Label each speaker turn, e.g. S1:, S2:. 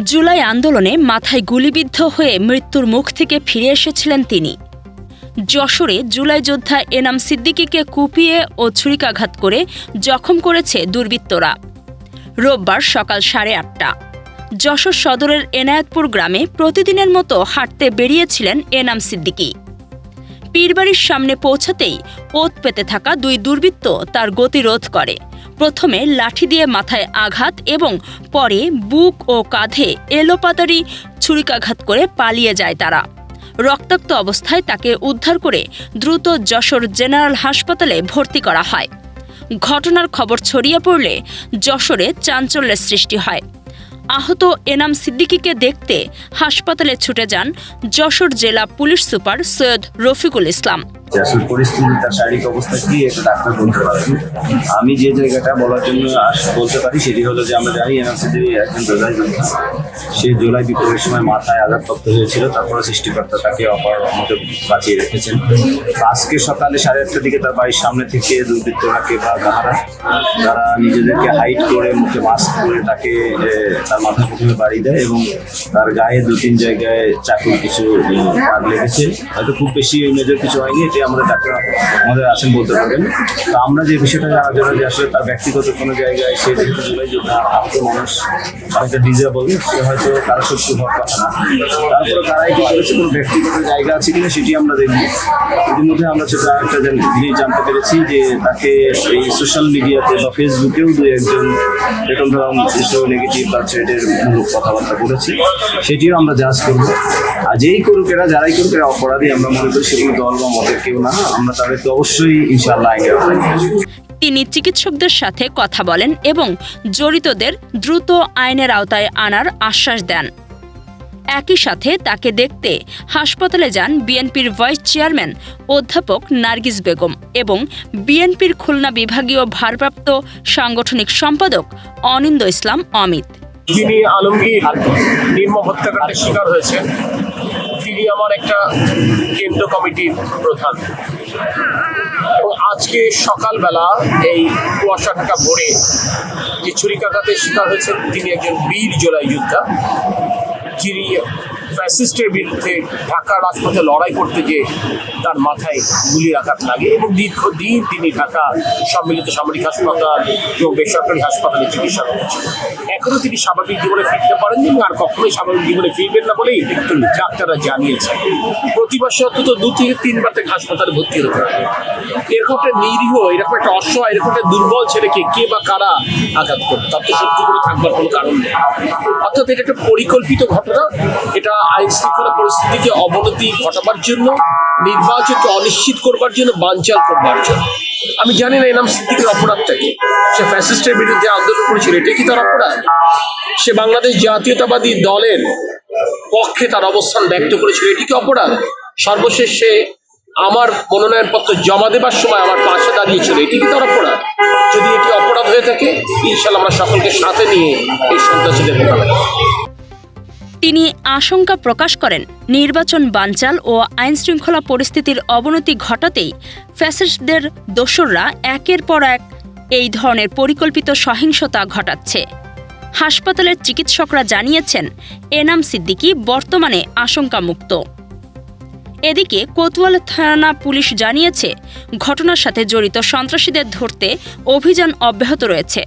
S1: জুলাই আন্দোলনে মাথায় গুলিবিদ্ধ হয়ে মৃত্যুর মুখ থেকে ফিরে এসেছিলেন তিনি। যশোরে জুলাই যোদ্ধা এনাম সিদ্দিকীকে কুপিয়ে ও ছুরিকাঘাত করে জখম করেছে দুর্বৃত্তরা। রোববার সকাল 8:30 যশোর সদরের এনায়েতপুর গ্রামে প্রতিদিনের মতো হাঁটতে বেরিয়েছিলেন এনাম সিদ্দিকী। পীরবাড়ির সামনে পৌঁছাতেই ওত পেতে থাকা দুই দুর্বৃত্ত তার গতিরোধ করে। প্রথমে লাঠি দিয়ে মাথায় আঘাত এবং পরে বুক ও কাঁধে এলোপাতাড়ি ছুরিকাঘাত করে পালিয়ে যায় তারা। রক্তাক্ত অবস্থায় তাকে উদ্ধার করে দ্রুত যশোর জেনারেল হাসপাতালে ভর্তি করা হয়। ঘটনার খবর ছড়িয়ে পড়লে যশোরে চাঞ্চল্যের সৃষ্টি হয়। আহত এনাম সিদ্দিকীকে দেখতে হাসপাতালে ছুটে যান যশোর জেলা পুলিশ সুপার সৈয়দ রফিকুল ইসলাম।
S2: আসলে পরিস্থিতি তার শারীরিক অবস্থা কি এটা ডাক্তার বলতে পারেন। আমি যে জায়গাটা বলার জন্য বলতে পারি সেটি হলো যে আমরা জানি এনাম সিদ্দিকী একজন জুলাই যোদ্ধা। সে জুলাই বিপ্লবের সময় মাথায় আঘাতপ্রাপ্ত হয়েছিল, তারপরে সৃষ্টিকর্তা তাকে অপার মতো বাঁচিয়ে রেখেছেন। আজকে সকালে 8:30টার দিকে তার বাড়ির সামনে থেকে দুর্বৃত্তরা কে বা কাহারা তারা নিজেদেরকে হাইড করে মুখে মাস্ক করে তাকে তার মাথা প্রথমে বাড়ি দেয় এবং তার গায়ে 2-3 জায়গায় চাকুর কিছু দাগ লেগেছে। হয়তো খুব বেশি মেজর কিছু হয়নি, এটি আমাদের ডাক্তার আমাদের আছেন বলতে পারবেন। তো আমরা যে বিষয়টা জানার জন্য যে আসলে তার ব্যক্তিগত কোনো জায়গায় সে যেহেতু জুলাই যোদ্ধা আহত মানুষ অনেকটা ডিজেবল, সে হয়তো কারো শত্রু হওয়ার কথা না। তারপরে তারাই কি করেছে কোনো ব্যক্তিগত জায়গা আছে কিনা সেটি আমরা দেখব। ইতিমধ্যে আমরা সেটা একটা জিনিস জানতে পেরেছি যে তাকে এই সোশ্যাল মিডিয়াতে বা ফেসবুকেও 2-1 এরকম ধরনের নেগেটিভ বা থ্রেটের মূলক কথাবার্তা বলেছি, সেটিও আমরা জাজ করবো। আর যেই করুক এরা, যারাই করুক এরা অপরাধী, আমরা মনে করি সেগুলো দল বা মতের কেউ না, আমরা তাদেরকে অবশ্যই ইনশাআল্লাহ আইনের আওতায় নিয়ে আসবো।
S1: তিনি চিকিৎসকদের সাথে কথা বলেন এবং জড়িতদের দ্রুত আইনের আওতায় আনার আশ্বাস দেন। একই সাথে তাকে দেখতে হাসপাতালে যান বিএনপির ভাইস চেয়ারম্যান অধ্যাপক নার্গিস বেগম এবং বিএনপির খুলনা বিভাগীয় ভারপ্রাপ্ত সাংগঠনিক সম্পাদক অনিন্দ ইসলাম অমিত।
S3: যিনি আলমগীর নির্মম হত্যাকাণ্ডের শিকার হয়েছেন, তিনি আমার একটা কেন্দ্র কমিটির প্রধান। আজকে সকালবেলা এই কুয়াশা ঢাকা ভোরে যে ছুরিকাঘাতের শিকার হয়েছেন তিনি একজন বীর জুলাই যোদ্ধা, যিনি ফ্যাসিস্টের বিরুদ্ধে ঢাকার রাজপথে লড়াই করতে গিয়ে তার মাথায় গুলির আঘাত লাগে এবং দীর্ঘদিন তিনি ঢাকা সম্মিলিত সামরিক হাসপাতাল এবং বেসরকারি হাসপাতালে চিকিৎসা করছেন। এখনো তিনি স্বাভাবিক জীবনে ফিরতে পারেননি এবং আর কখনোই স্বাভাবিক জীবনে ফিরবেন না বলেই ডাক্তাররা জানিয়েছেন। প্রতি মাসে অন্তত 2 থেকে 3 বার থেকে হাসপাতালে ভর্তি হতে হবে। এরকম একটা নিরীহ, এরকম একটা অসহায়, এরকম একটা দুর্বল ছেলেকে কে বা কারা আঘাত করবে, তার তো সত্যি করে থাকবার কোনো কারণ নেই। অর্থাৎ এটা একটা পরিকল্পিত ঘটনা। এটা আইন শৃঙ্খলা পরিস্থিতিকে অবনতি ঘটাবার জন্য, নির্বাচনকে অনিশ্চিত করবার জন্য, বানচাল করবার জন্য। আমি জানি না এনাম সিদ্দিকীর অপরাধটা কি। সে ফ্যাসিস্টের বিরুদ্ধে আন্দোলন করেছিল, এটা কি তার অপরাধ? সে বাংলাদেশ জাতীয়তাবাদী দলের পক্ষে তার অবস্থান ব্যক্ত করেছিল, এটি কি অপরাধ? সর্বশেষ সে আমার মনোনয়নপত্র জমা দেবার সময় আমার পাশে দাঁড়িয়েছিল, এটি কি তার অপরাধ? যদি এটি অপরাধ হয়ে থাকে, ইনশাআল্লাহ আমরা সকলকে সাথে নিয়ে এই সন্ত্রাসীদের মোকাবেলা করব।
S1: তিনি আশঙ্কা প্রকাশ করেন নির্বাচন বানচাল ও আইনশৃঙ্খলা পরিস্থিতির অবনতি ঘটাতেই ফ্যাসিস্টদের দোসররা একের পর এক এই ধরনের পরিকল্পিত সহিংসতা ঘটাচ্ছে। হাসপাতালের চিকিৎসকরা জানিয়েছেন এনাম সিদ্দিকী বর্তমানে আশঙ্কামুক্ত। এদিকে কোতোয়ালি থানা পুলিশ জানিয়েছে ঘটনার সাথে জড়িত সন্ত্রাসীদের ধরতে অভিযান অব্যাহত রয়েছে।